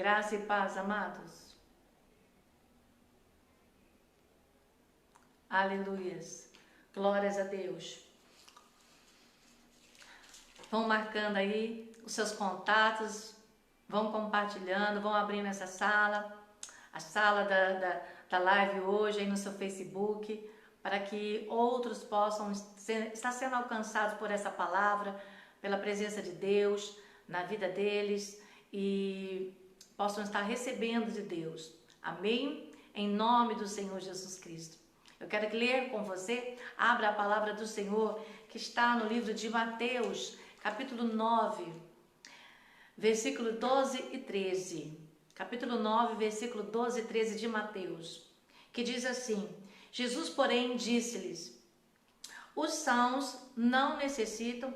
Graça e paz, amados. Aleluias. Glórias a Deus. Vão marcando aí os seus contatos, vão compartilhando, vão abrindo essa sala, a sala da live hoje aí no seu Facebook, para que outros possam estar sendo alcançados por essa palavra, pela presença de Deus na vida deles e possam estar recebendo de Deus. Amém? Em nome do Senhor Jesus Cristo. Eu quero ler com você, abra a palavra do Senhor que está no livro de Mateus, capítulo 9, versículo 12 e 13. Capítulo 9, versículo 12 e 13 de Mateus, que diz assim: Jesus, porém, disse-lhes: os sãos não necessitam,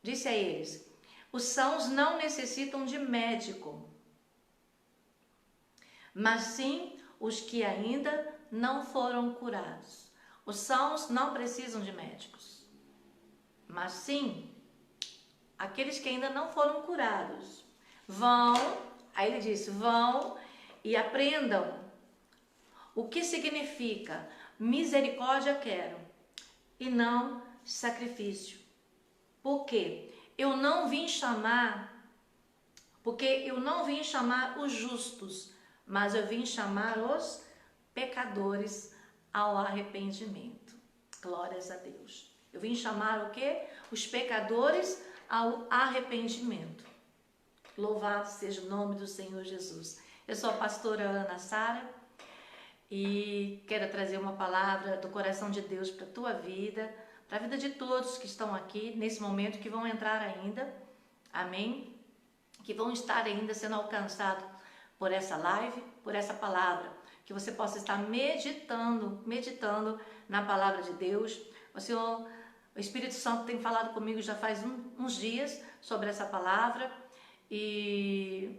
disse a eles, os sãos não necessitam de médico, mas sim os que ainda não foram curados. Os sãos não precisam de médicos, mas sim aqueles que ainda não foram curados. Vão, aí ele disse, vão e aprendam o que significa misericórdia quero e não sacrifício. Por quê? Eu não vim chamar os justos, mas eu vim chamar os pecadores ao arrependimento. Glórias a Deus. Eu vim chamar o quê? Os pecadores ao arrependimento. Louvado seja o nome do Senhor Jesus. Eu sou a pastora Ana Sara e quero trazer uma palavra do coração de Deus para a tua vida, para a vida de todos que estão aqui nesse momento, que vão entrar ainda, amém? Que vão estar ainda sendo alcançados por essa live, por essa palavra, que você possa estar meditando na palavra de Deus. O Espírito Santo tem falado comigo já faz uns dias sobre essa palavra e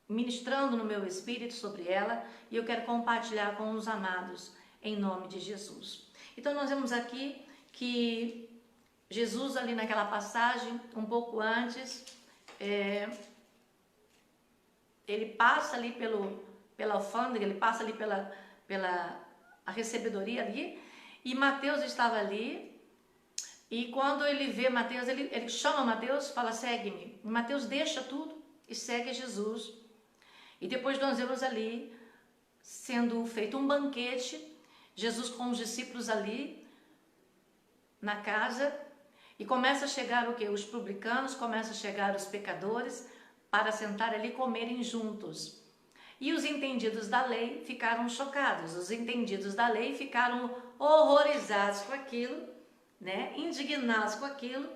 ministrando no meu espírito sobre ela, e eu quero compartilhar com os amados em nome de Jesus. Então nós vemos aqui que Jesus ali naquela passagem, um pouco antes, ele passa ali pela alfândega, ele passa ali pela a recebedoria ali, e Mateus estava ali, e quando ele vê Mateus, ele chama Mateus, fala, segue-me. Mateus deixa tudo e segue Jesus. E depois nós vemos ali, sendo feito um banquete, Jesus com os discípulos ali, na casa, e começa a chegar o quê? Os publicanos, começa a chegar os pecadores, para sentar ali e comerem juntos. E os entendidos da lei ficaram chocados, os entendidos da lei ficaram horrorizados com aquilo, né? Indignados com aquilo,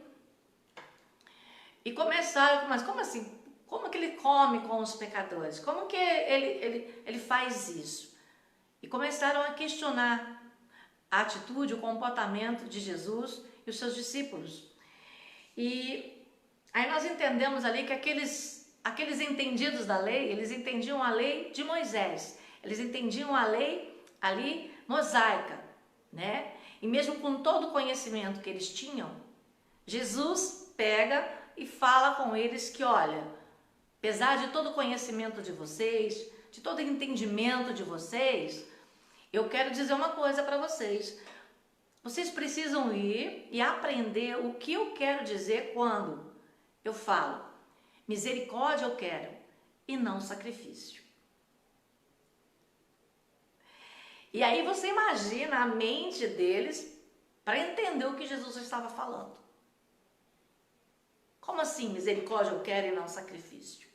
e começaram, mas como assim? Como que ele come com os pecadores? Como que ele faz isso? E começaram a questionar a atitude, o comportamento de Jesus e os seus discípulos. E aí nós entendemos ali que aqueles entendidos da lei, eles entendiam a lei de Moisés, eles entendiam a lei ali mosaica, né? E mesmo com todo o conhecimento que eles tinham, Jesus pega e fala com eles que, olha, apesar de todo o conhecimento de vocês, de todo o entendimento de vocês, eu quero dizer uma coisa para vocês. Vocês precisam ir e aprender o que eu quero dizer quando eu falo misericórdia eu quero e não sacrifício. E aí você imagina a mente deles para entender o que Jesus estava falando. Como assim misericórdia eu quero e não sacrifício?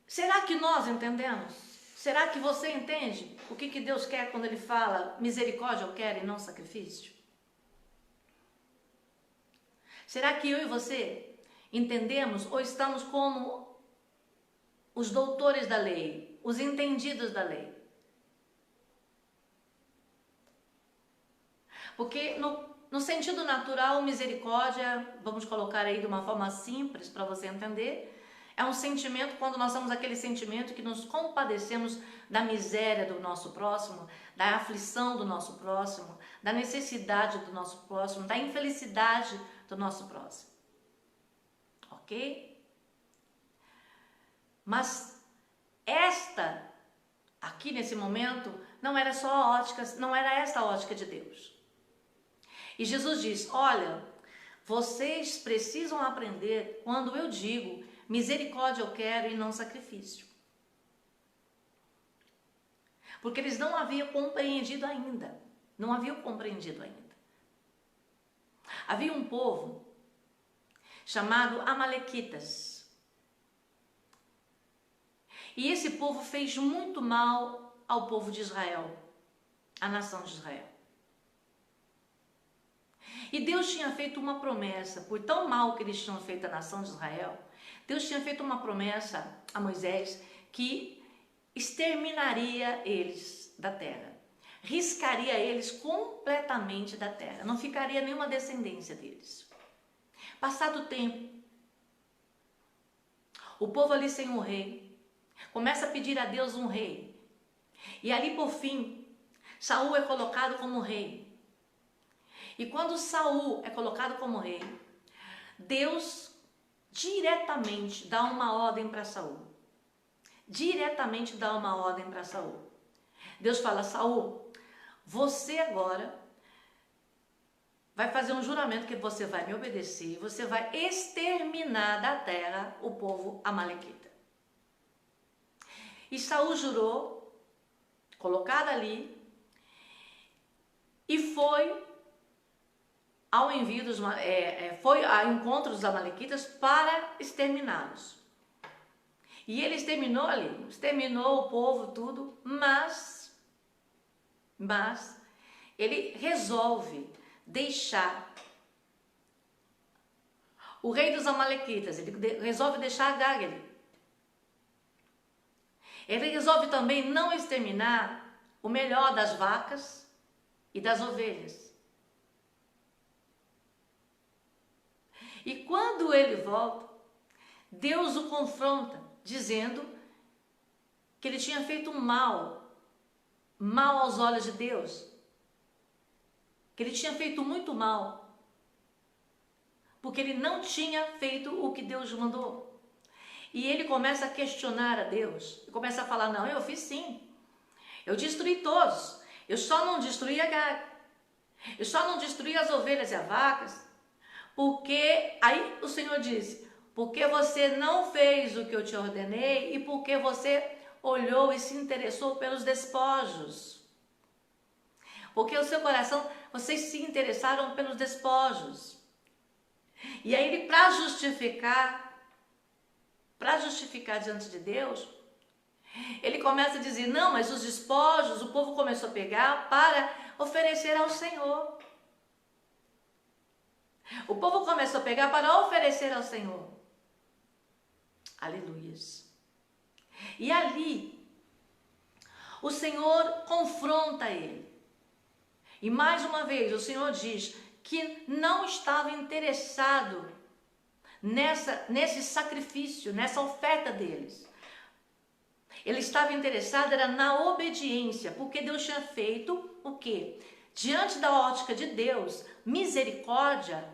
Será que nós entendemos? Será que você entende o que Deus quer quando Ele fala misericórdia eu quero e não sacrifício? Será que eu e você entendemos ou estamos como os doutores da lei, os entendidos da lei? Porque no sentido natural, misericórdia, vamos colocar aí de uma forma simples para você entender, é um sentimento, quando nós temos aquele sentimento que nos compadecemos da miséria do nosso próximo, da aflição do nosso próximo, da necessidade do nosso próximo, da infelicidade do nosso próximo. Ok? Mas esta, aqui nesse momento, não era só a ótica, não era esta a ótica de Deus. E Jesus diz: olha, vocês precisam aprender quando eu digo misericórdia eu quero e não sacrifício. Porque eles não haviam compreendido ainda. Não haviam compreendido ainda. Havia um povo chamado Amalequitas. E esse povo fez muito mal ao povo de Israel, à nação de Israel. E Deus tinha feito uma promessa, por tão mal que eles tinham feito à nação de Israel, Deus tinha feito uma promessa a Moisés que exterminaria eles da terra. Riscaria eles completamente da terra. Não ficaria nenhuma descendência deles. Passado o tempo, o povo ali sem um rei, começa a pedir a Deus um rei. E ali por fim, Saul é colocado como rei. E quando Saul é colocado como rei, Deus diretamente dá uma ordem para Saul. Diretamente dá uma ordem para Saul. Deus fala: Saul, você agora vai fazer um juramento que você vai me obedecer, você vai exterminar da terra o povo amalequita. E Saul jurou, colocado ali, e foi ao envio foi ao encontro dos amalequitas para exterminá-los. E ele exterminou ali, exterminou o povo, tudo, mas ele resolve deixar o rei dos amalequitas, ele resolve deixar Agag ali. Ele resolve também não exterminar o melhor das vacas e das ovelhas. E quando ele volta, Deus o confronta, dizendo que ele tinha feito um mal aos olhos de Deus, que ele tinha feito muito mal, porque ele não tinha feito o que Deus mandou. E ele começa a questionar a Deus, começa a falar: não, eu fiz sim, eu destruí todos, eu só não destruí Agag, eu só não destruí as ovelhas e as vacas, porque, aí o Senhor disse, porque você não fez o que eu te ordenei e porque você olhou e se interessou pelos despojos. Porque o seu coração, vocês se interessaram pelos despojos. E aí ele, para justificar diante de Deus, ele começa a dizer: não, mas os despojos, o povo começou a pegar para oferecer ao Senhor. O povo começou a pegar para oferecer ao Senhor. Aleluias. E ali, o Senhor confronta ele. E mais uma vez, o Senhor diz que não estava interessado nesse sacrifício, nessa oferta deles. Ele estava interessado era na obediência, porque Deus tinha feito o quê? Diante da ótica de Deus, misericórdia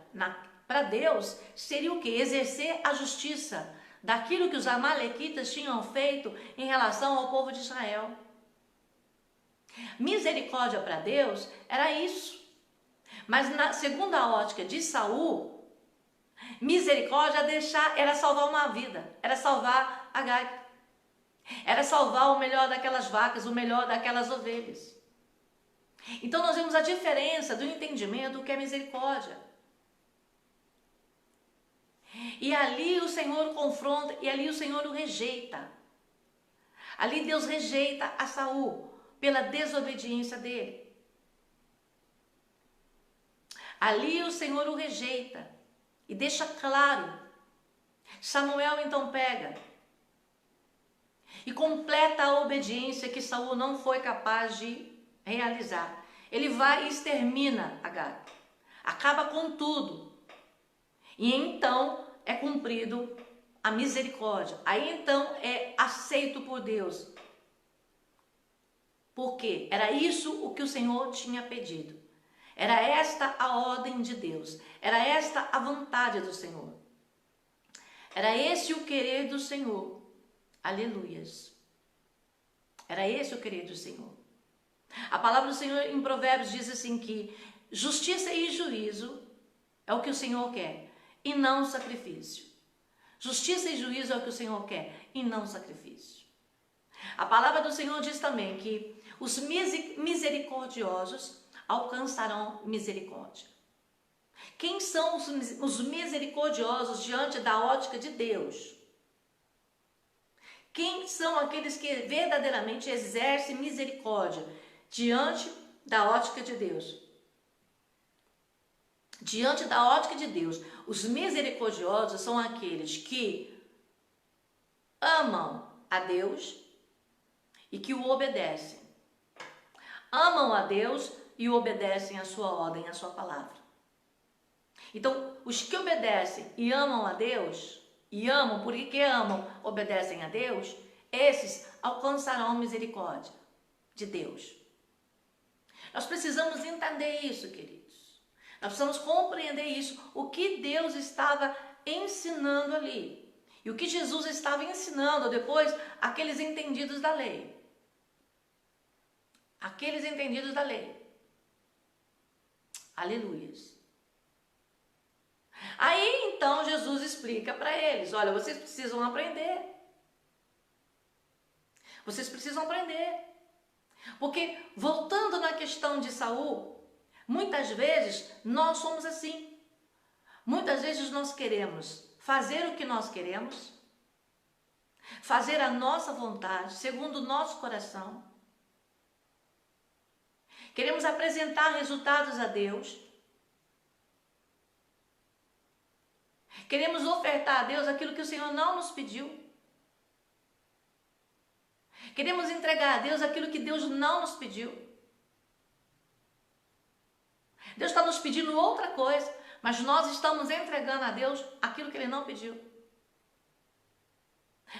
para Deus seria o quê? Exercer a justiça daquilo que os amalequitas tinham feito em relação ao povo de Israel. Misericórdia para Deus era isso. Mas segundo a ótica de Saul, misericórdia era salvar uma vida, era salvar Agag, era salvar o melhor daquelas vacas, o melhor daquelas ovelhas. Então nós vemos a diferença do entendimento do que é misericórdia. E ali o Senhor o confronta, e ali o Senhor o rejeita. Ali Deus rejeita a Saul pela desobediência dele. Ali o Senhor o rejeita e deixa claro. Samuel então pega e completa a obediência que Saul não foi capaz de realizar. Ele vai e extermina Agag, acaba com tudo. E então é cumprido a misericórdia. Aí então é aceito por Deus. Porque era isso o que o Senhor tinha pedido. Era esta a ordem de Deus. Era esta a vontade do Senhor. Era esse o querer do Senhor. Aleluias. Era esse o querer do Senhor. A palavra do Senhor em Provérbios diz assim que justiça e juízo é o que o Senhor quer, e não sacrifício. Justiça e juízo é o que o Senhor quer, e não sacrifício. A palavra do Senhor diz também que os misericordiosos alcançarão misericórdia. Quem são os misericordiosos diante da ótica de Deus? Quem são aqueles que verdadeiramente exercem misericórdia diante da ótica de Deus? Diante da ótica de Deus, os misericordiosos são aqueles que amam a Deus e que o obedecem. Amam a Deus e obedecem a sua ordem, a sua palavra. Então, os que obedecem e amam a Deus, e amam porque amam, obedecem a Deus, esses alcançarão misericórdia de Deus. Nós precisamos entender isso, queridos. Nós precisamos compreender isso, o que Deus estava ensinando ali. E o que Jesus estava ensinando depois aqueles entendidos da lei. Aqueles entendidos da lei. Aleluias. Aí então Jesus explica para eles, olha, vocês precisam aprender. Vocês precisam aprender. Porque voltando na questão de Saul, muitas vezes nós somos assim. Muitas vezes nós queremos fazer o que nós queremos, fazer a nossa vontade, segundo o nosso coração. Queremos apresentar resultados a Deus. Queremos ofertar a Deus aquilo que o Senhor não nos pediu. Queremos entregar a Deus aquilo que Deus não nos pediu. Deus está nos pedindo outra coisa, mas nós estamos entregando a Deus aquilo que Ele não pediu.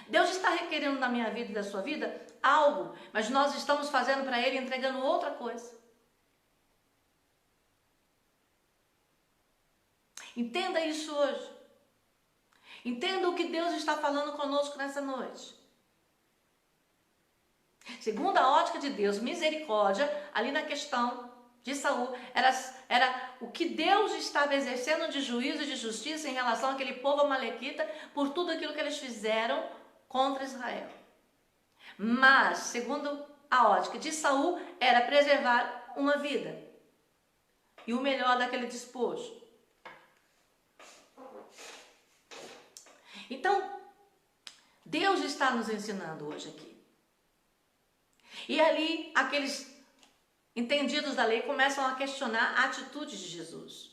Deus está requerendo da minha vida e da sua vida algo, mas nós estamos fazendo para Ele, entregando outra coisa. Entenda isso hoje. Entenda o que Deus está falando conosco nessa noite. Segundo a ótica de Deus, misericórdia, ali na questão de Saul, era o que Deus estava exercendo de juízo e de justiça em relação àquele povo amalequita por tudo aquilo que eles fizeram contra Israel. Mas, segundo a ótica de Saul, era preservar uma vida e o melhor daquele despojo. Então, Deus está nos ensinando hoje aqui. E ali, aqueles entendidos da lei começam a questionar a atitude de Jesus.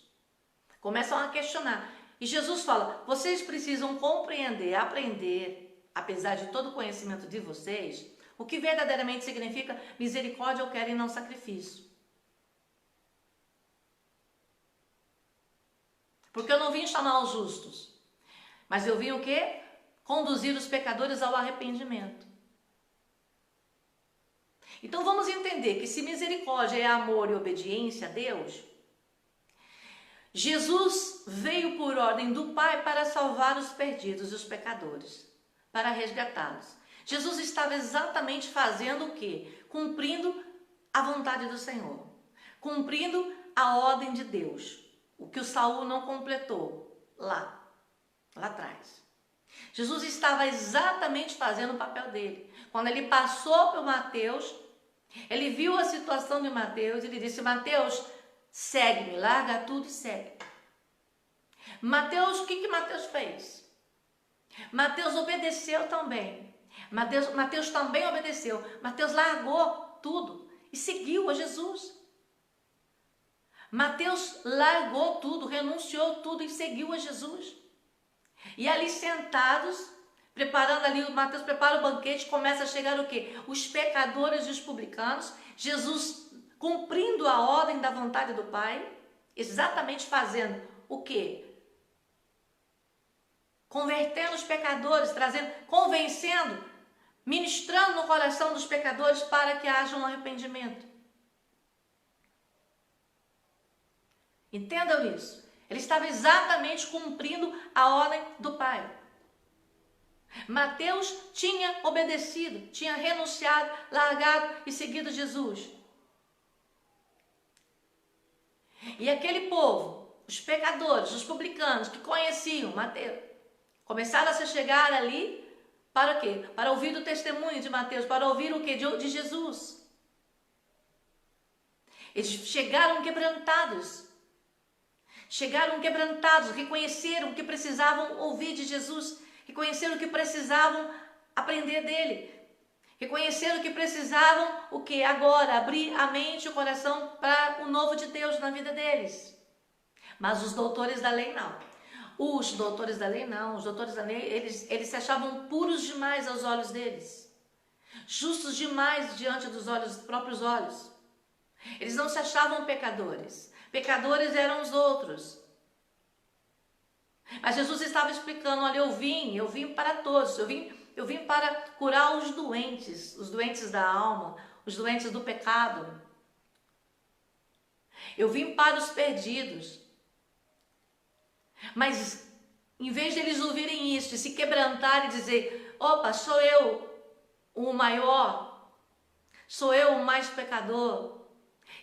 Começam a questionar. E Jesus fala, vocês precisam compreender, aprender, apesar de todo o conhecimento de vocês, o que verdadeiramente significa misericórdia eu quero e não sacrifício. Porque eu não vim chamar os justos, mas eu vim o quê? Conduzir os pecadores ao arrependimento. Então vamos entender que se misericórdia é amor e obediência a Deus, Jesus veio por ordem do Pai para salvar os perdidos e os pecadores, para resgatá-los. Jesus estava exatamente fazendo o quê? Cumprindo a vontade do Senhor, cumprindo a ordem de Deus, o que o Saul não completou lá atrás. Jesus estava exatamente fazendo o papel dele. Quando ele passou por Mateus, ele viu a situação de Mateus e ele disse, Mateus, segue-me, larga tudo e segue. Mateus, o que Mateus fez? Mateus obedeceu também. Mateus também obedeceu. Mateus largou tudo e seguiu a Jesus. Mateus largou tudo, renunciou tudo e seguiu a Jesus. E ali sentados, preparando ali, Mateus prepara o banquete, começa a chegar o quê? Os pecadores e os publicanos, Jesus cumprindo a ordem da vontade do Pai, exatamente fazendo o quê? Convertendo os pecadores, convencendo, ministrando no coração dos pecadores para que haja um arrependimento. Entendam isso. Ele estava exatamente cumprindo a ordem do Pai. Mateus tinha obedecido, tinha renunciado, largado e seguido Jesus. E aquele povo, os pecadores, os publicanos que conheciam Mateus, começaram a se chegar ali para quê? Para ouvir o testemunho de Mateus, para ouvir o que? De Jesus. Eles chegaram quebrantados, reconheceram que precisavam ouvir de Jesus, reconheceram que precisavam aprender dele, reconheceram que precisavam o que? Agora, abrir a mente e o coração para o novo de Deus na vida deles. Mas os doutores da lei não. Os doutores da lei, eles se achavam puros demais aos olhos deles, justos demais diante dos próprios olhos. Eles não se achavam pecadores. Pecadores eram os outros. Mas Jesus estava explicando, olha, eu vim para todos, eu vim para curar os doentes da alma, os doentes do pecado. Eu vim para os perdidos. Mas, em vez de eles ouvirem isso e se quebrantarem e dizer, opa, sou eu o maior, sou eu o mais pecador,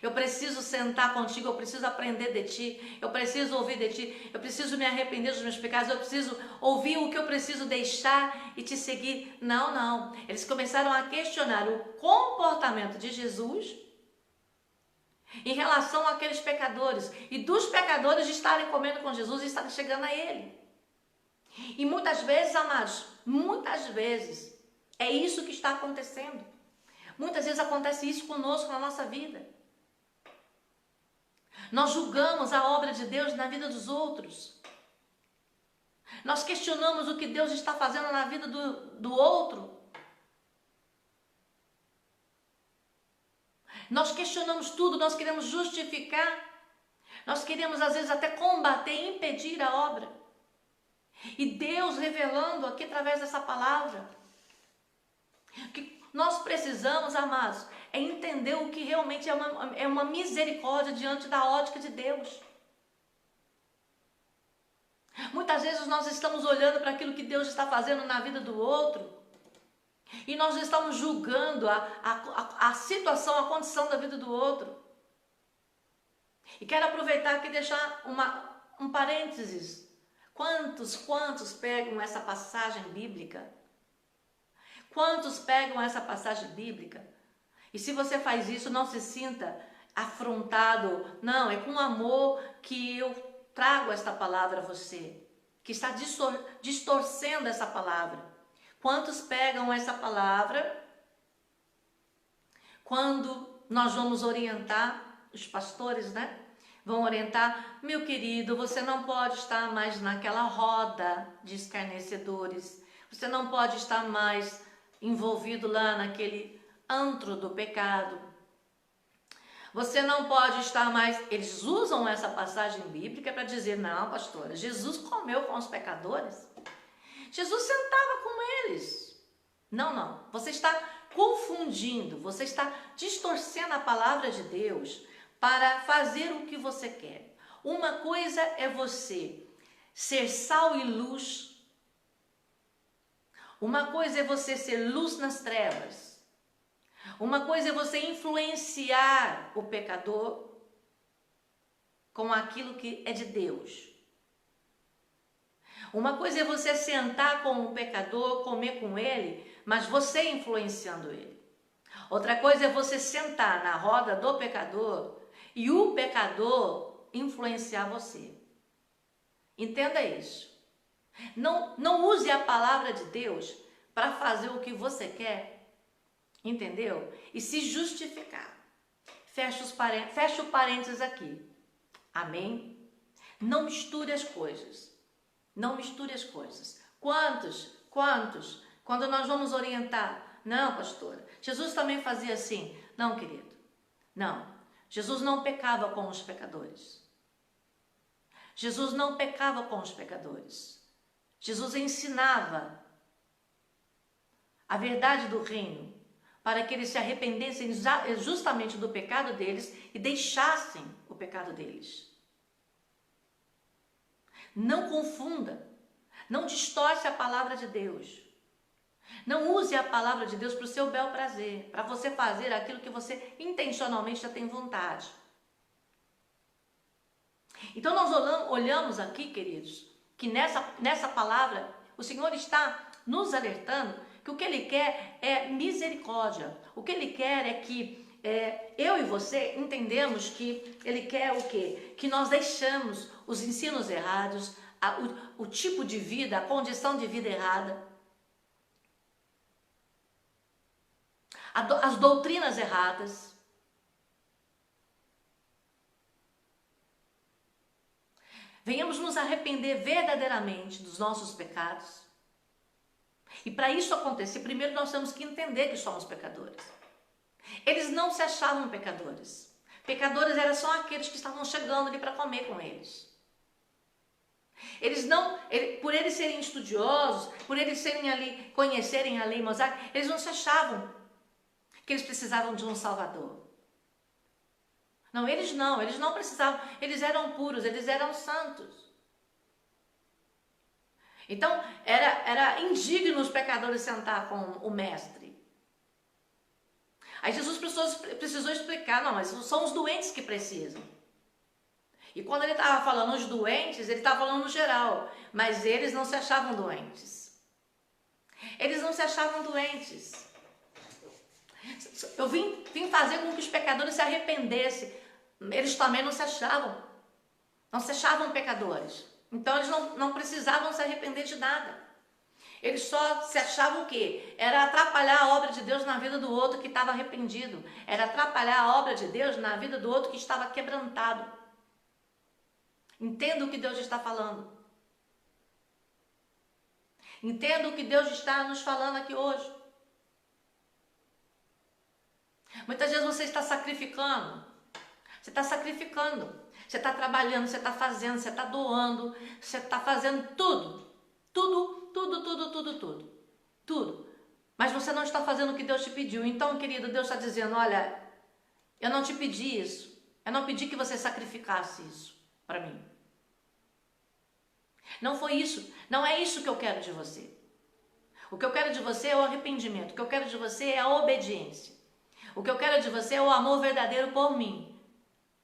eu preciso sentar contigo, eu preciso aprender de ti, eu preciso ouvir de ti, eu preciso me arrepender dos meus pecados, eu preciso ouvir o que eu preciso deixar e te seguir. Não. Eles começaram a questionar o comportamento de Jesus em relação àqueles pecadores, e dos pecadores estarem comendo com Jesus e estarem chegando a Ele. E muitas vezes, amados, é isso que está acontecendo. Muitas vezes acontece isso conosco na nossa vida. Nós julgamos a obra de Deus na vida dos outros. Nós questionamos o que Deus está fazendo na vida do outro. Nós questionamos tudo, nós queremos justificar, nós queremos às vezes até combater, impedir a obra. E Deus revelando aqui através dessa palavra, que nós precisamos, amados, é entender o que realmente é uma misericórdia diante da ótica de Deus. Muitas vezes nós estamos olhando para aquilo que Deus está fazendo na vida do outro, e nós estamos julgando a situação, a condição da vida do outro. E quero aproveitar aqui e deixar um parênteses. Quantos pegam essa passagem bíblica? Quantos pegam essa passagem bíblica? E se você faz isso, não se sinta afrontado. Não, é com amor que eu trago esta palavra a você, que está distorcendo essa palavra. Quantos pegam essa palavra quando nós vamos orientar, os pastores, né? Vão orientar, meu querido, você não pode estar mais naquela roda de escarnecedores, você não pode estar mais envolvido lá naquele antro do pecado, você não pode estar mais... Eles usam essa passagem bíblica para dizer, não, pastora, Jesus comeu com os pecadores, Jesus sentava com eles. Não, você está confundindo, você está distorcendo a palavra de Deus para fazer o que você quer. Uma coisa é você ser sal e luz, uma coisa é você ser luz nas trevas, uma coisa é você influenciar o pecador com aquilo que é de Deus. Uma coisa é você sentar com o pecador, comer com ele, mas você influenciando ele. Outra coisa é você sentar na roda do pecador e o pecador influenciar você. Entenda isso. Não use a palavra de Deus para fazer o que você quer, entendeu? E se justificar. Fecha o parênteses aqui. Amém? Não misture as coisas. Não misture as coisas. Quantos, quando nós vamos orientar, não, pastora, Jesus também fazia assim. Não, querido, não. Jesus não pecava com os pecadores. Jesus não pecava com os pecadores. Jesus ensinava a verdade do reino para que eles se arrependessem justamente do pecado deles e deixassem o pecado deles. Não confunda, não distorce a palavra de Deus. Não use a palavra de Deus para o seu bel prazer, para você fazer aquilo que você intencionalmente já tem vontade. Então nós olhamos aqui, queridos, que nessa palavra o Senhor está nos alertando que o que Ele quer é misericórdia. O que Ele quer é que eu e você entendemos que Ele quer o quê? Que nós deixamos os ensinos errados, o tipo de vida, a condição de vida errada, as doutrinas erradas. Venhamos nos arrepender verdadeiramente dos nossos pecados. E para isso acontecer, primeiro nós temos que entender que somos pecadores. Eles não se achavam pecadores. Pecadores eram só aqueles que estavam chegando ali para comer com eles. Por eles serem estudiosos, por eles serem ali, conhecerem a lei mosaica, eles não se achavam que eles precisavam de um Salvador. Não, eles não precisavam, eles eram puros, eles eram santos. Então, era indigno os pecadores sentar com o mestre. Aí Jesus precisou explicar, não, mas são os doentes que precisam. E quando ele estava falando os doentes, ele estava falando no geral, mas eles não se achavam doentes. Eles não se achavam doentes. Eu vim fazer com que os pecadores se arrependessem. Eles também não se achavam pecadores. Então eles não precisavam se arrepender de nada. Eles só se achavam o quê? Era atrapalhar a obra de Deus na vida do outro que estava arrependido. Era atrapalhar a obra de Deus na vida do outro que estava quebrantado. Entenda o que Deus está falando. Entenda o que Deus está nos falando aqui hoje. Muitas vezes você está sacrificando. Você está sacrificando. Você está trabalhando, você está fazendo, você está doando, você está fazendo tudo. Tudo. Mas você não está fazendo o que Deus te pediu. Então, querido, Deus está dizendo, olha, eu não te pedi isso. Eu não pedi que você sacrificasse isso para mim. Não foi isso. Não é isso que eu quero de você. O que eu quero de você é o arrependimento. O que eu quero de você é a obediência. O que eu quero de você é o amor verdadeiro por mim.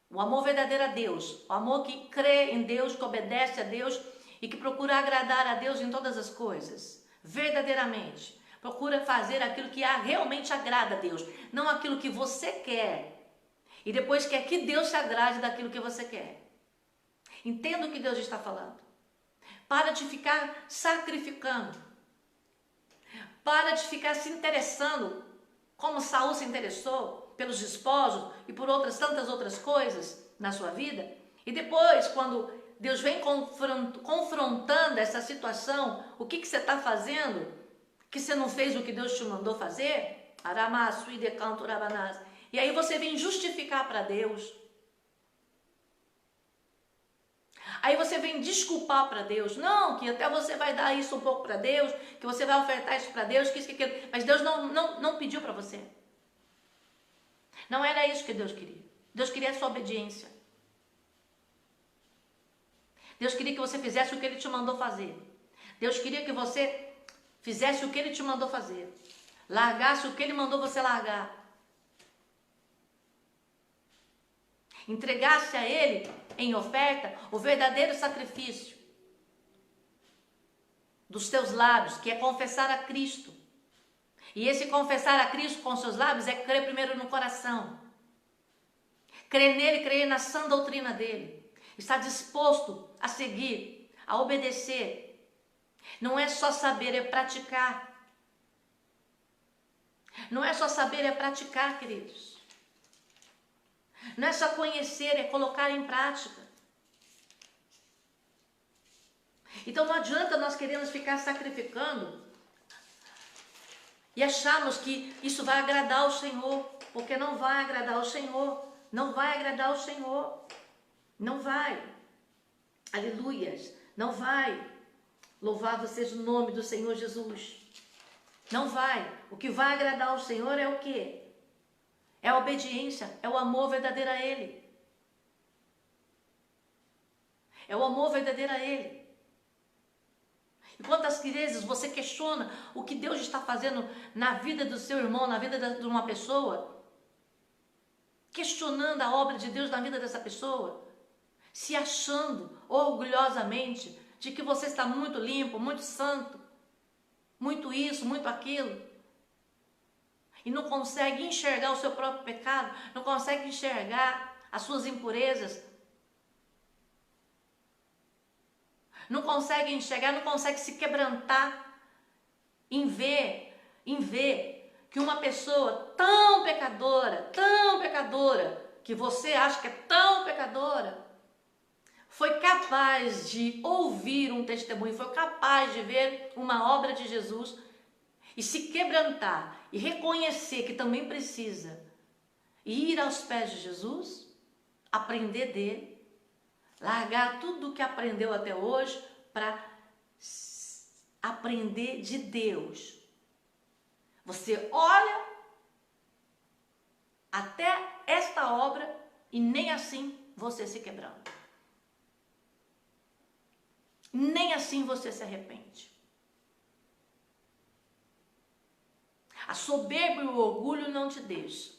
O amor verdadeiro a Deus. O amor que crê em Deus, que obedece a Deus e que procura agradar a Deus em todas as coisas. Verdadeiramente. Procura fazer aquilo que realmente agrada a Deus. Não aquilo que você quer. E depois quer que Deus se agrade daquilo que você quer. Entenda o que Deus está falando. Para de ficar sacrificando. Para de ficar se interessando, como Saul se interessou, pelos desposos e por tantas outras coisas na sua vida. E depois, quando Deus vem confrontando essa situação, o que você está fazendo, que você não fez o que Deus te mandou fazer? E aí você vem justificar para Deus. Aí você vem desculpar para Deus. Não, que até você vai dar isso um pouco para Deus, que você vai ofertar isso para Deus, que isso, que aquilo. Mas Deus não pediu para você. Não era isso que Deus queria. Deus queria a sua obediência. Deus queria que você fizesse o que Ele te mandou fazer. Deus queria que você fizesse o que Ele te mandou fazer. Largasse o que Ele mandou você largar. Entregasse a Ele em oferta o verdadeiro sacrifício dos teus lábios, que é confessar a Cristo. E esse confessar a Cristo com seus lábios é crer primeiro no coração. Crer nele, crer na sã doutrina dele. Estar disposto a seguir, a obedecer. Não é só saber, é praticar. Não é só saber, é praticar, queridos. Não é só conhecer, é colocar em prática. Então não adianta nós queremos ficar sacrificando e acharmos que isso vai agradar ao Senhor, porque não vai agradar ao Senhor. Não vai agradar ao Senhor. Não vai. Aleluias. Não vai. Louvado seja o nome do Senhor Jesus. Não vai. O que vai agradar ao Senhor é o quê? É a obediência, é o amor verdadeiro a Ele. É o amor verdadeiro a Ele. E quantas vezes você questiona o que Deus está fazendo na vida do seu irmão, na vida de uma pessoa, questionando a obra de Deus na vida dessa pessoa, se achando orgulhosamente de que você está muito limpo, muito santo, muito isso, muito aquilo, e não consegue enxergar o seu próprio pecado, não consegue enxergar as suas impurezas, não consegue enxergar, não consegue se quebrantar em ver que uma pessoa tão pecadora, que você acha que é tão pecadora, foi capaz de ouvir um testemunho, foi capaz de ver uma obra de Jesus e se quebrantar e reconhecer que também precisa ir aos pés de Jesus, aprender dele, largar tudo o que aprendeu até hoje para aprender de Deus. Você olha até esta obra e nem assim você se quebranta. Nem assim você se arrepende. A soberba e o orgulho não te deixam.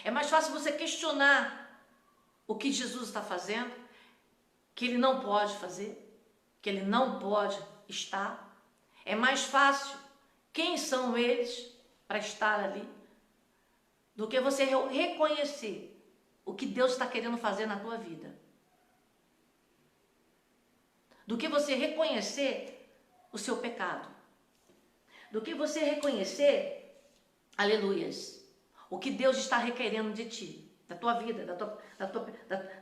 É mais fácil você questionar o que Jesus está fazendo, que ele não pode fazer, que ele não pode estar. É mais fácil quem são eles para estar ali, do que você reconhecer o que Deus está querendo fazer na tua vida. Do que você reconhecer o seu pecado. Do que você reconhecer, aleluias, o que Deus está requerendo de ti, da tua vida,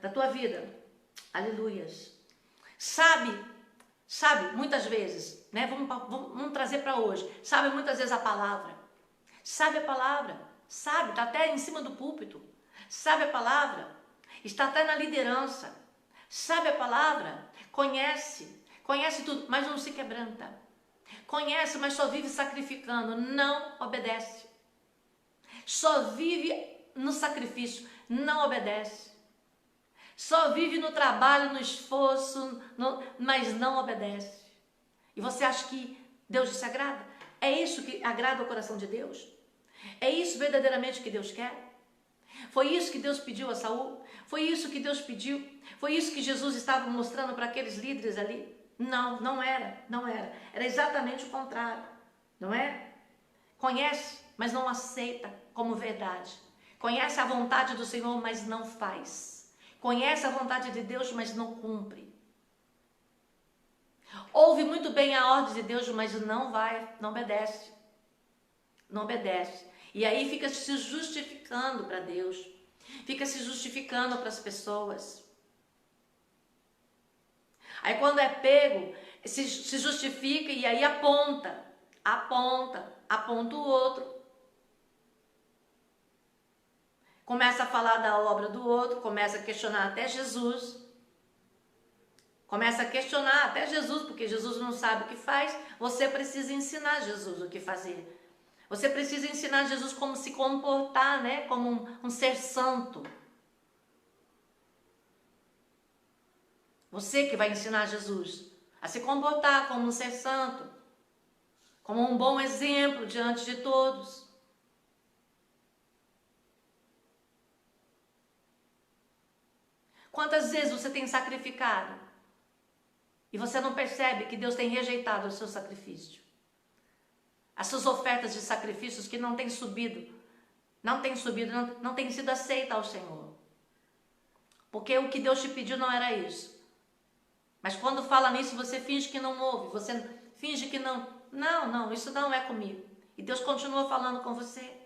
da tua vida, aleluias. Sabe, muitas vezes, né? Vamos trazer para hoje. Sabe muitas vezes a palavra. Sabe a palavra. Sabe, está até em cima do púlpito. Sabe a palavra. Está até na liderança. Sabe a palavra. Conhece tudo, mas não se quebranta. Conhece, mas só vive sacrificando, não obedece. Só vive no sacrifício, não obedece. Só vive no trabalho, no esforço, mas não obedece. E você acha que Deus se agrada? É isso que agrada o coração de Deus? É isso verdadeiramente que Deus quer? Foi isso que Deus pediu a Saul? Foi isso que Deus pediu? Foi isso que Jesus estava mostrando para aqueles líderes ali? Não, não era. Era exatamente o contrário, não é? Conhece, mas não aceita como verdade. Conhece a vontade do Senhor, mas não faz. Conhece a vontade de Deus, mas não cumpre. Ouve muito bem a ordem de Deus, mas não obedece. Não obedece. E aí fica se justificando para Deus. Fica se justificando para as pessoas. Aí quando é pego, se justifica e aí aponta o outro. Começa a falar da obra do outro, começa a questionar até Jesus. Começa a questionar até Jesus, porque Jesus não sabe o que faz. Você precisa ensinar Jesus o que fazer. Você precisa ensinar Jesus como se comportar, né? Como um ser santo. Você que vai ensinar Jesus a se comportar como um ser santo, como um bom exemplo diante de todos. Quantas vezes você tem sacrificado e você não percebe que Deus tem rejeitado o seu sacrifício? As suas ofertas de sacrifícios que não têm subido, não têm sido aceitas ao Senhor. Porque o que Deus te pediu não era isso. Mas quando fala nisso, você finge que não ouve, você finge que não. Não, isso não é comigo. E Deus continua falando com você.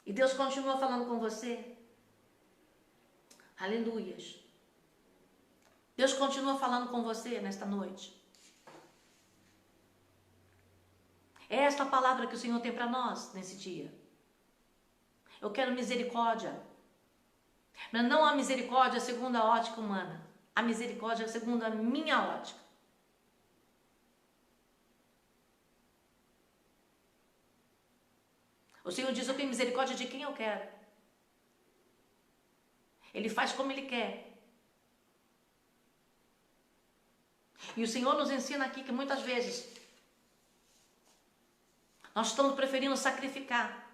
E Deus continua falando com você. Aleluias. Deus continua falando com você nesta noite. É esta a palavra que o Senhor tem para nós nesse dia. Eu quero misericórdia. Mas não a misericórdia segundo a ótica humana. A misericórdia segundo a minha ótica. O Senhor diz: eu tenho misericórdia de quem eu quero. Ele faz como Ele quer. E o Senhor nos ensina aqui que muitas vezes nós estamos preferindo sacrificar.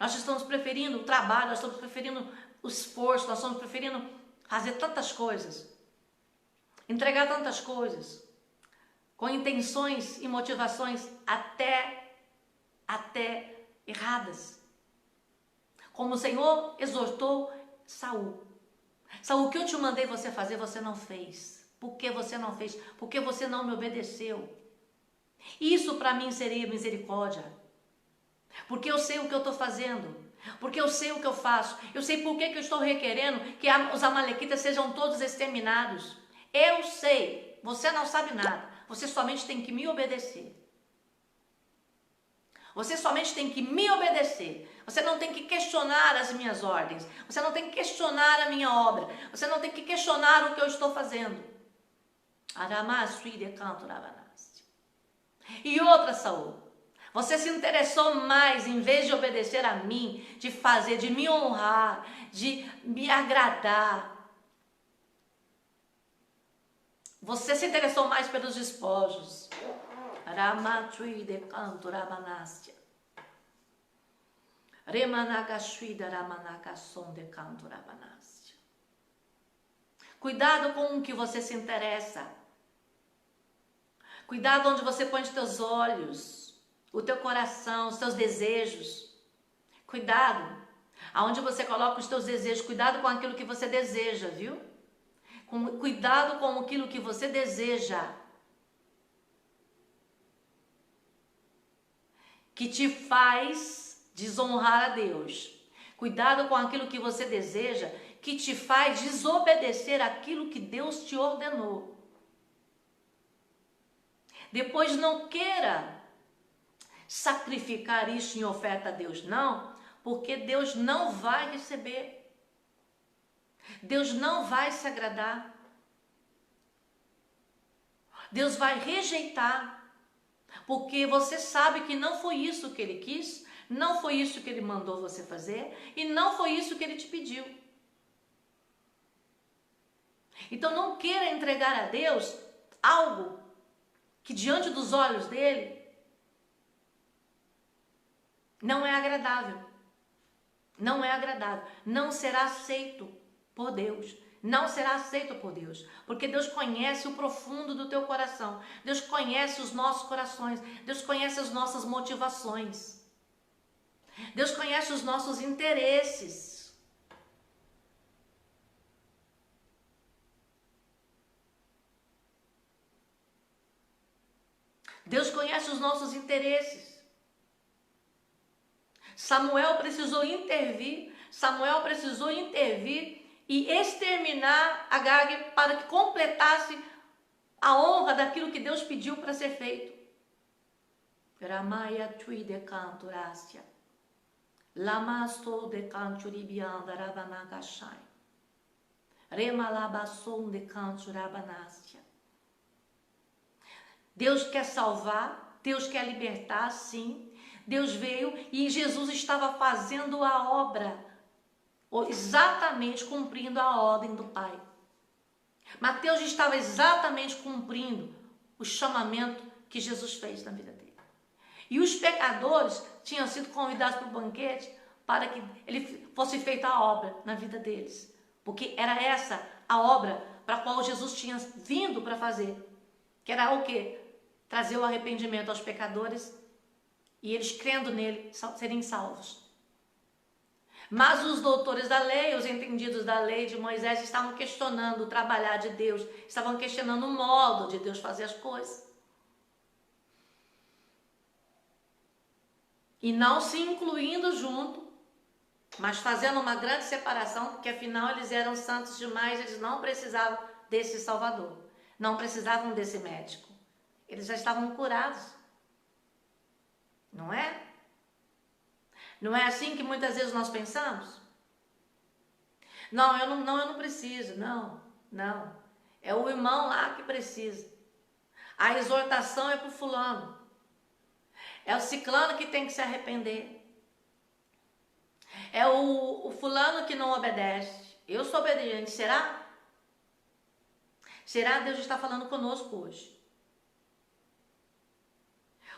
Nós estamos preferindo o trabalho, nós estamos preferindo o esforço, nós estamos preferindo fazer tantas coisas, entregar tantas coisas, com intenções e motivações até erradas. Como o Senhor exortou Saul. Saul, o que eu te mandei você fazer, você não fez. Por que você não fez? Porque você não me obedeceu. Isso para mim seria misericórdia. Porque eu sei o que eu estou fazendo. Porque eu sei o que eu faço. Eu sei por que eu estou requerendo que os amalequitas sejam todos exterminados. Eu sei. Você não sabe nada. Você somente tem que me obedecer. Você somente tem que me obedecer. Você não tem que questionar as minhas ordens. Você não tem que questionar a minha obra. Você não tem que questionar o que eu estou fazendo. E outra, Saul. Você se interessou mais, em vez de obedecer a mim, de fazer, de me honrar, de me agradar. Você se interessou mais pelos despojos. Cuidado com o que você se interessa. Cuidado onde você põe os teus olhos, o teu coração, os teus desejos. Cuidado aonde você coloca os teus desejos. Cuidado com aquilo que você deseja, viu? Cuidado com aquilo que você deseja, que te faz desonrar a Deus. Cuidado com aquilo que você deseja, que te faz desobedecer aquilo que Deus te ordenou. Depois não queira sacrificar isso em oferta a Deus, não, porque Deus não vai receber. Deus não vai se agradar. Deus vai rejeitar. Porque você sabe que não foi isso que Ele quis, não foi isso que Ele mandou você fazer e não foi isso que Ele te pediu. Então não queira entregar a Deus algo que diante dos olhos dEle não é agradável. Não é agradável. Não será aceito por Deus. Não será aceito por Deus, porque Deus conhece o profundo do teu coração. Deus conhece os nossos corações. Deus conhece as nossas motivações. Deus conhece os nossos interesses. Deus conhece os nossos interesses. Samuel precisou intervir e exterminar Agag para que completasse a honra daquilo que Deus pediu para ser feito. Deus quer salvar, Deus quer libertar, sim. Deus veio e Jesus estava fazendo a obra, exatamente cumprindo a ordem do Pai. Mateus estava exatamente cumprindo o chamamento que Jesus fez na vida dele. E os pecadores tinham sido convidados para o banquete para que ele fosse feita a obra na vida deles. Porque era essa a obra para a qual Jesus tinha vindo para fazer. Que era o quê? Trazer o arrependimento aos pecadores e eles, crendo nele, serem salvos. Mas os doutores da lei, os entendidos da lei de Moisés, estavam questionando o trabalhar de Deus, estavam questionando o modo de Deus fazer as coisas. E não se incluindo junto, mas fazendo uma grande separação, porque afinal eles eram santos demais, eles não precisavam desse Salvador, não precisavam desse médico. Eles já estavam curados. Não é? Não é assim que muitas vezes nós pensamos? Não, eu não preciso. Não. É o irmão lá que precisa. A exortação é para o fulano. É o ciclano que tem que se arrepender. É o fulano que não obedece. Eu sou obediente, será? Será Deus está falando conosco hoje?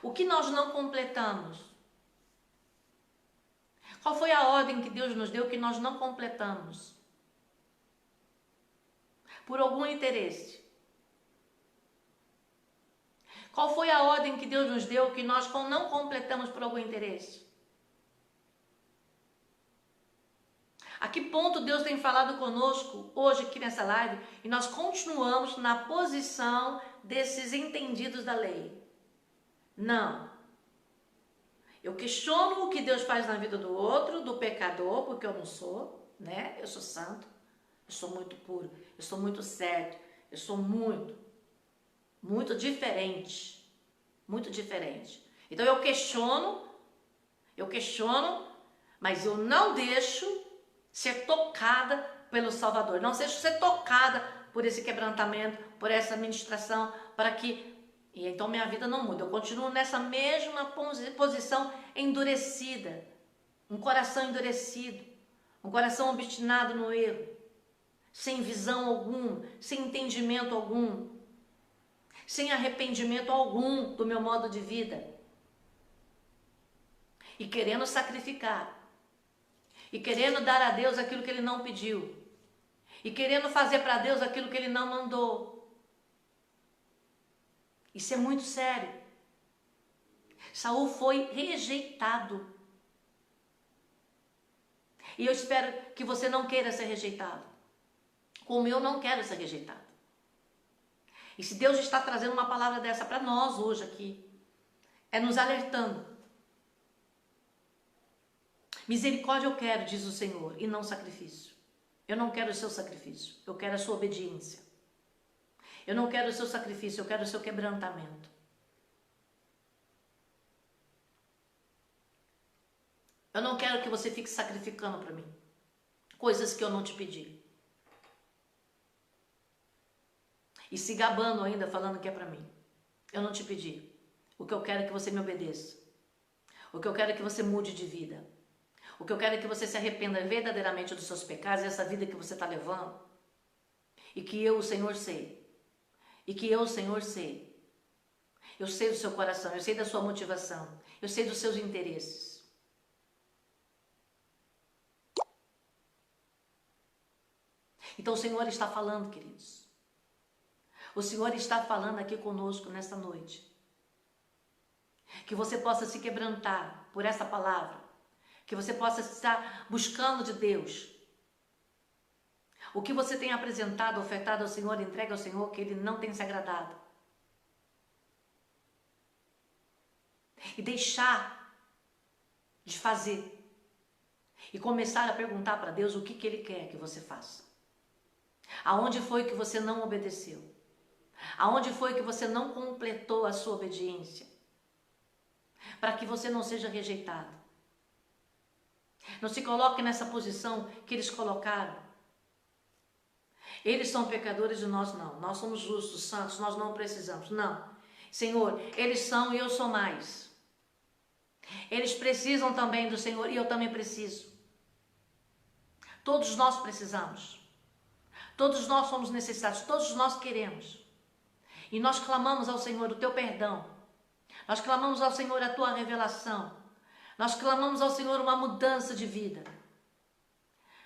O que nós não completamos? Qual foi a ordem que Deus nos deu que nós não completamos? Por algum interesse. Qual foi a ordem que Deus nos deu que nós não completamos por algum interesse? A que ponto Deus tem falado conosco hoje aqui nessa live e nós continuamos na posição desses entendidos da lei? Não. Eu questiono o que Deus faz na vida do outro, do pecador, porque eu não sou, né? Eu sou santo, eu sou muito puro, eu sou muito certo, eu sou muito diferente, muito diferente. Então eu questiono, mas eu não deixo ser tocada pelo Salvador, não deixo ser tocada por esse quebrantamento, por essa ministração, para que... E então minha vida não muda, eu continuo nessa mesma posição endurecida, um coração endurecido, um coração obstinado no erro, sem visão alguma, sem entendimento algum, sem arrependimento algum do meu modo de vida, e querendo sacrificar, e querendo dar a Deus aquilo que Ele não pediu, e querendo fazer para Deus aquilo que Ele não mandou. Isso é muito sério. Saul foi rejeitado. E eu espero que você não queira ser rejeitado, como eu não quero ser rejeitado. E se Deus está trazendo uma palavra dessa para nós hoje aqui, é nos alertando. Misericórdia eu quero, diz o Senhor, e não sacrifício. Eu não quero o seu sacrifício, eu quero a sua obediência. Eu não quero o seu sacrifício, eu quero o seu quebrantamento. Eu não quero que você fique sacrificando para mim coisas que eu não te pedi. E se gabando ainda, falando que é para mim. Eu não te pedi. O que eu quero é que você me obedeça. O que eu quero é que você mude de vida. O que eu quero é que você se arrependa verdadeiramente dos seus pecados, essa vida que você está levando. E que eu, o Senhor, sei. E que eu, o Senhor, sei. Eu sei do seu coração, eu sei da sua motivação, eu sei dos seus interesses. Então o Senhor está falando, queridos. O Senhor está falando aqui conosco nesta noite. Que você possa se quebrantar por essa palavra. Que você possa estar buscando de Deus. O que você tem apresentado, ofertado ao Senhor, entregue ao Senhor, que Ele não tem se agradado. E deixar de fazer. E começar a perguntar para Deus o que Ele quer que você faça. Aonde foi que você não obedeceu? Aonde foi que você não completou a sua obediência? Para que você não seja rejeitado. Não se coloque nessa posição que eles colocaram. Eles são pecadores e nós não. Nós somos justos, santos, nós não precisamos. Não. Senhor, eles são e eu sou mais. Eles precisam também do Senhor e eu também preciso. Todos nós precisamos. Todos nós somos necessitados. Todos nós queremos. E nós clamamos ao Senhor o teu perdão. Nós clamamos ao Senhor a tua revelação. Nós clamamos ao Senhor uma mudança de vida.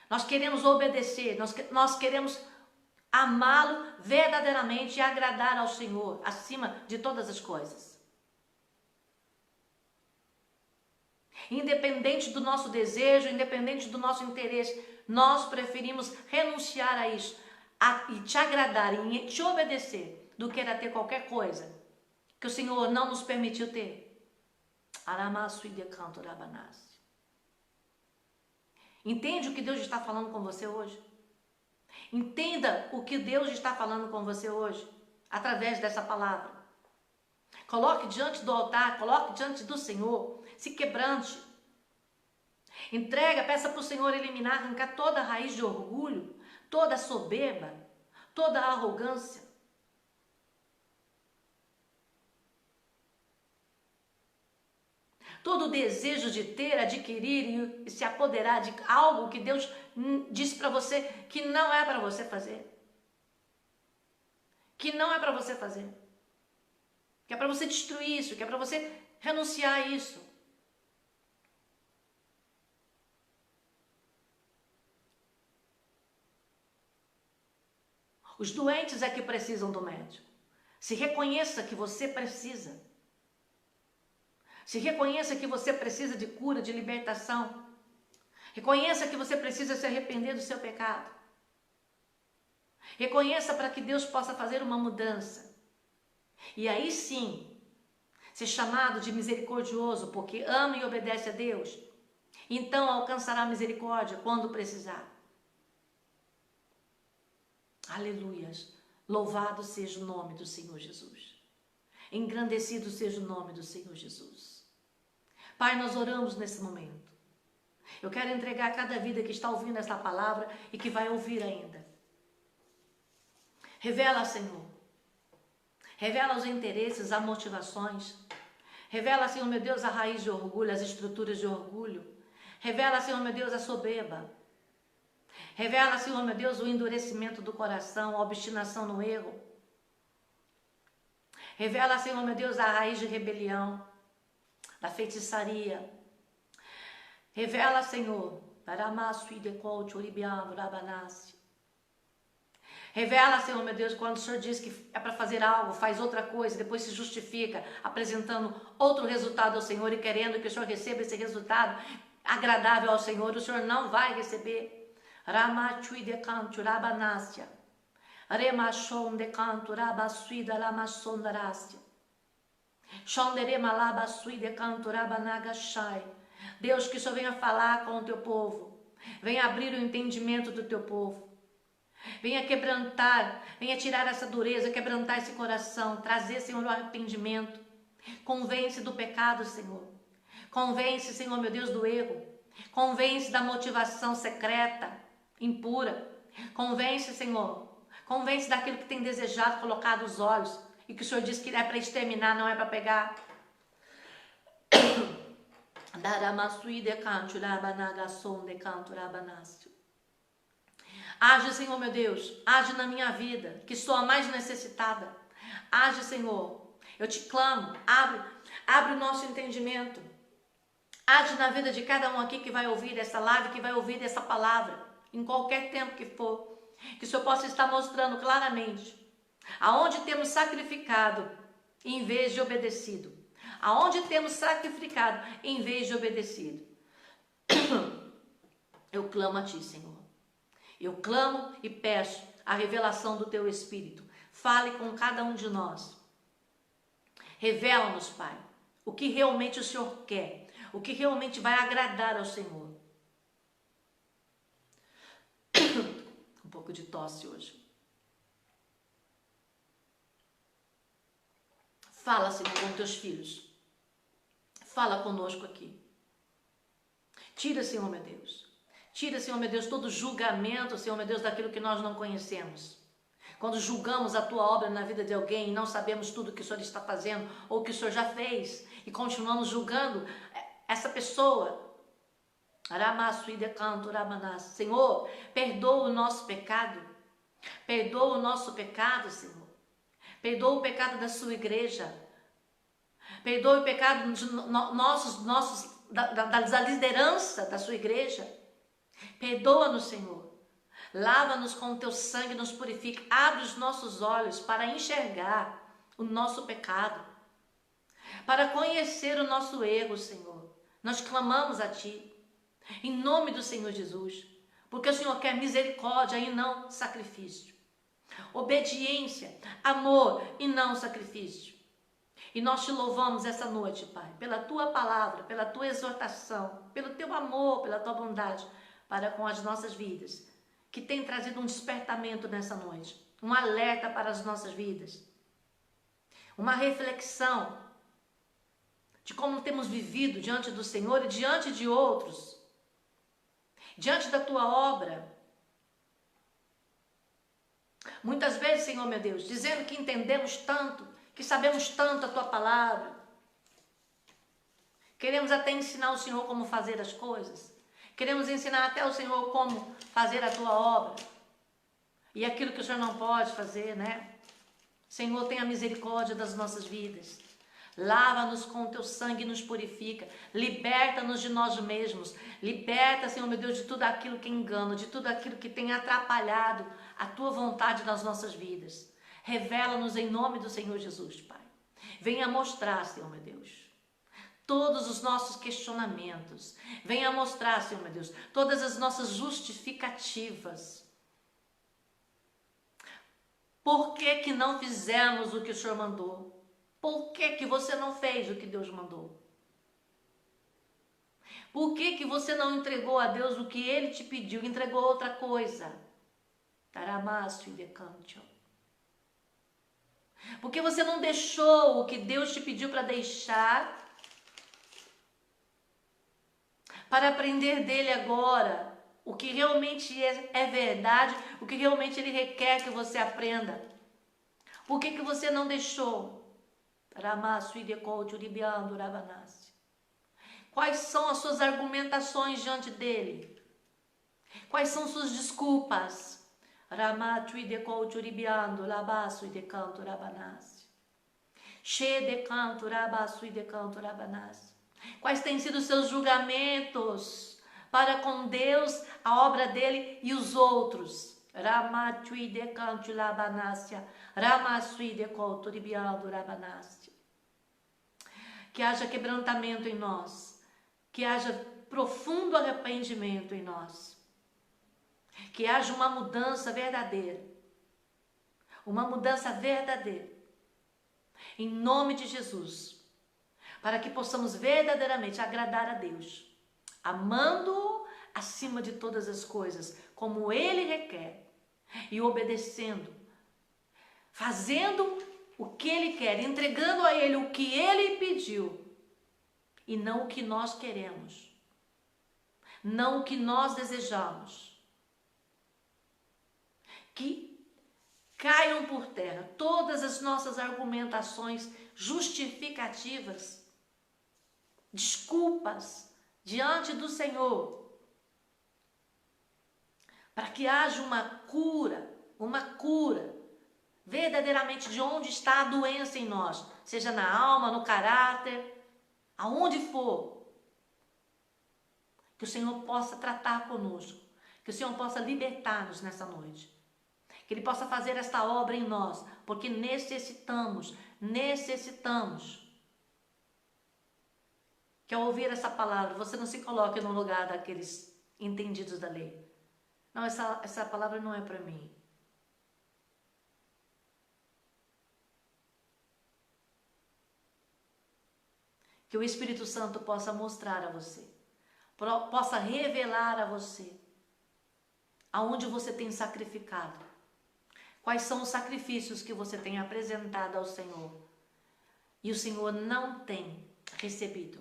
Nós queremos obedecer. Nós queremos amá-lo verdadeiramente e agradar ao Senhor acima de todas as coisas. Independente do nosso desejo, independente do nosso interesse, nós preferimos renunciar a isso e te agradar e te obedecer do que a ter qualquer coisa que o Senhor não nos permitiu ter. Entende o que Deus está falando com você hoje? Entenda o que Deus está falando com você hoje, através dessa palavra. Coloque diante do altar, coloque diante do Senhor, se quebrante. Entrega, peça para o Senhor eliminar, arrancar toda a raiz de orgulho, toda a soberba, toda a arrogância. Todo o desejo de ter, adquirir e se apoderar de algo que Deus disse para você que não é para você fazer. que não é para você fazer, que é para você destruir isso, que é para você renunciar a isso. Os doentes é que precisam do médico. Se reconheça que você precisa. Se reconheça que você precisa de cura, de libertação. Reconheça que você precisa se arrepender do seu pecado. Reconheça para que Deus possa fazer uma mudança. E aí sim, ser chamado de misericordioso, porque ama e obedece a Deus. Então alcançará misericórdia quando precisar. Aleluias. Louvado seja o nome do Senhor Jesus. Engrandecido seja o nome do Senhor Jesus. Pai, nós oramos nesse momento. Eu quero entregar cada vida que está ouvindo esta palavra e que vai ouvir ainda. Revela, Senhor. Revela os interesses, as motivações. Revela, Senhor, meu Deus, a raiz de orgulho, as estruturas de orgulho. Revela, Senhor, meu Deus, a soberba. Revela, Senhor, meu Deus, o endurecimento do coração, a obstinação no erro. Revela, Senhor, meu Deus, a raiz de rebelião, da feitiçaria. Revela, Senhor, revela, Senhor, meu Deus, quando o Senhor diz que é para fazer algo, faz outra coisa, depois se justifica, apresentando outro resultado ao Senhor e querendo que o Senhor receba esse resultado agradável ao Senhor, o Senhor não vai receber. Ramachui de canto rabanástia. Remachon de canto rabasuida lamassondarástia. Shonderema labasui de canto rabanagashai. Deus, que o Senhor venha falar com o teu povo. Venha abrir o entendimento do teu povo. Venha quebrantar, venha tirar essa dureza, quebrantar esse coração, trazer, Senhor, o arrependimento. Convence do pecado, Senhor. Convence, Senhor, meu Deus, do erro. Convence da motivação secreta, impura. Convence, Senhor. Convence daquilo que tem desejado, colocado os olhos. E que o Senhor diz que é para exterminar, não é para pegar. Age, Senhor, meu Deus, age na minha vida, que sou a mais necessitada. Age, Senhor, eu te clamo, abre o nosso entendimento. Age na vida de cada um aqui que vai ouvir essa live, que vai ouvir essa palavra, em qualquer tempo que for. Que o Senhor possa estar mostrando claramente aonde temos sacrificado em vez de obedecido. Aonde temos sacrificado em vez de obedecido. Eu clamo a Ti, Senhor. Eu clamo e peço a revelação do Teu Espírito. Fale com cada um de nós. Revela-nos, Pai, o que realmente o Senhor quer. O que realmente vai agradar ao Senhor. Um pouco de tosse hoje. Fala, Senhor, com Teus filhos. Fala conosco aqui. Tira, Senhor, meu Deus. Tira, Senhor, meu Deus, todo julgamento, Senhor, meu Deus, daquilo que nós não conhecemos. Quando julgamos a Tua obra na vida de alguém e não sabemos tudo que o Senhor está fazendo ou que o Senhor já fez e continuamos julgando essa pessoa. Senhor, perdoa o nosso pecado. Perdoa o nosso pecado, Senhor. Perdoa o pecado da Sua igreja. Perdoa o pecado de da liderança da Sua igreja. Perdoa-nos, Senhor. Lava-nos com o Teu sangue, nos purifica. Abre os nossos olhos para enxergar o nosso pecado. Para conhecer o nosso erro, Senhor. Nós clamamos a Ti. Em nome do Senhor Jesus. Porque o Senhor quer misericórdia e não sacrifício. Obediência, amor e não sacrifício. E nós Te louvamos essa noite, Pai, pela Tua palavra, pela Tua exortação, pelo Teu amor, pela Tua bondade para com as nossas vidas, que tem trazido um despertamento nessa noite, um alerta para as nossas vidas, uma reflexão de como temos vivido diante do Senhor e diante de outros, diante da Tua obra. Muitas vezes, Senhor meu Deus, dizendo que entendemos tanto, que sabemos tanto a Tua palavra, queremos até ensinar o Senhor como fazer as coisas, queremos ensinar até o Senhor como fazer a Tua obra, e aquilo que o Senhor não pode fazer, né? Senhor, tenha misericórdia das nossas vidas. Lava-nos com o teu sangue e nos purifica. Liberta-nos de nós mesmos. Liberta, Senhor meu Deus, de tudo aquilo que é engano, de tudo aquilo que tem atrapalhado a tua vontade nas nossas vidas. Revela-nos em nome do Senhor Jesus, Pai. Venha mostrar, Senhor meu Deus, todos os nossos questionamentos. Venha mostrar, Senhor meu Deus, todas as nossas justificativas. Por que não fizemos o que o Senhor mandou? Por que você não fez o que Deus mandou? Por que você não entregou a Deus o que Ele te pediu? Entregou outra coisa. Taramasso e decantio. Porque você não deixou o que Deus te pediu para deixar, para aprender dele agora o que realmente é verdade, o que realmente Ele requer que você aprenda. Por que você não deixou? Quais são as suas argumentações diante dele? Quais são suas desculpas? Quais têm sido os seus julgamentos para com Deus, a obra dele e os outros? Que haja quebrantamento em nós, que haja profundo arrependimento em nós, que haja uma mudança verdadeira, em nome de Jesus, para que possamos verdadeiramente agradar a Deus, amando-o acima de todas as coisas, como Ele requer, e obedecendo, fazendo o que Ele quer, entregando a Ele o que Ele pediu, e não o que nós queremos, não o que nós desejamos. Que caiam por terra todas as nossas argumentações justificativas, desculpas diante do Senhor, para que haja uma cura verdadeiramente de onde está a doença em nós, seja na alma, no caráter, aonde for. Que o Senhor possa tratar conosco, que o Senhor possa libertar-nos nessa noite, que Ele possa fazer esta obra em nós, porque necessitamos. Que ao ouvir essa palavra, você não se coloque no lugar daqueles entendidos da lei. Não, essa palavra não é para mim. Que o Espírito Santo possa mostrar a você, possa revelar a você aonde você tem sacrificado, quais são os sacrifícios que você tem apresentado ao Senhor e o Senhor não tem recebido.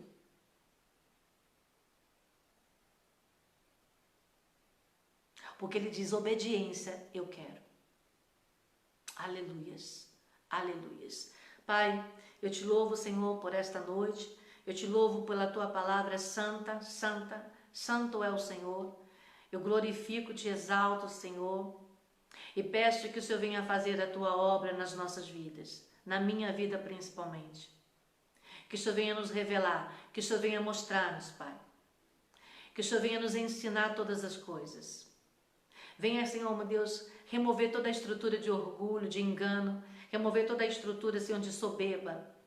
Porque Ele diz: obediência eu quero. Aleluias, aleluias. Pai, eu te louvo, Senhor, por esta noite. Eu te louvo pela tua palavra santa, santa, santo é o Senhor. Eu glorifico, te exalto, Senhor, e peço que o Senhor venha fazer a tua obra nas nossas vidas, na minha vida principalmente. Que o Senhor venha nos revelar, que o Senhor venha mostrar-nos, Pai. Que o Senhor venha nos ensinar todas as coisas. Venha, Senhor, meu Deus, remover toda a estrutura de orgulho, de engano, remover toda a estrutura, Senhor, de soberba.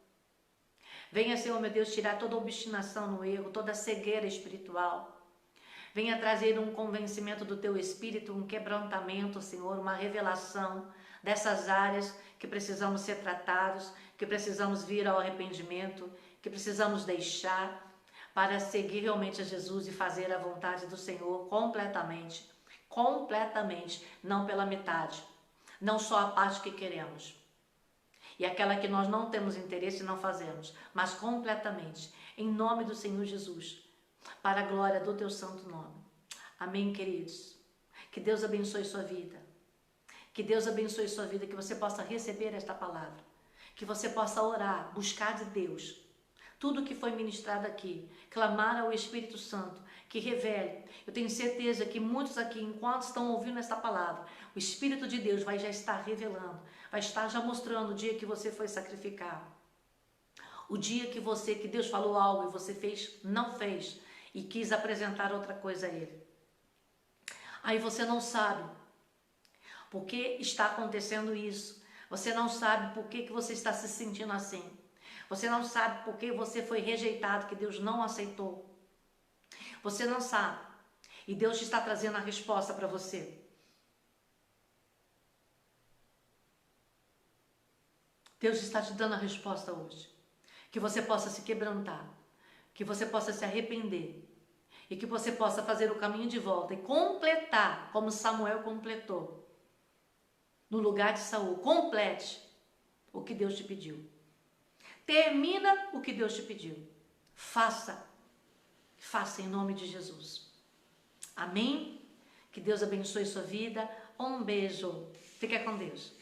Venha, Senhor, meu Deus, tirar toda a obstinação no erro, toda a cegueira espiritual. Venha trazer um convencimento do Teu Espírito, um quebrantamento, Senhor, uma revelação dessas áreas que precisamos ser tratados, que precisamos vir ao arrependimento, que precisamos deixar para seguir realmente a Jesus e fazer a vontade do Senhor completamente, não pela metade, não só a parte que queremos. E aquela que nós não temos interesse e não fazemos, mas completamente, em nome do Senhor Jesus, para a glória do teu santo nome. Amém, queridos? Que Deus abençoe sua vida. Que Deus abençoe sua vida, que você possa receber esta palavra. Que você possa orar, buscar de Deus tudo que foi ministrado aqui, clamar ao Espírito Santo, que revele. Eu tenho certeza que muitos aqui, enquanto estão ouvindo esta palavra, o Espírito de Deus vai já estar revelando, vai estar já mostrando o dia que você foi sacrificar. O dia que Deus falou algo e você não fez, e quis apresentar outra coisa a Ele. Aí você não sabe por que está acontecendo isso. Você não sabe por que você está se sentindo assim. Você não sabe por que você foi rejeitado, que Deus não aceitou. Você não sabe. E Deus está trazendo a resposta para você. Deus está te dando a resposta hoje. Que você possa se quebrantar. Que você possa se arrepender. E que você possa fazer o caminho de volta e completar, como Samuel completou. No lugar de Saul, complete o que Deus te pediu. Termina o que Deus te pediu. Faça em nome de Jesus. Amém? Que Deus abençoe sua vida. Um beijo. Fica com Deus.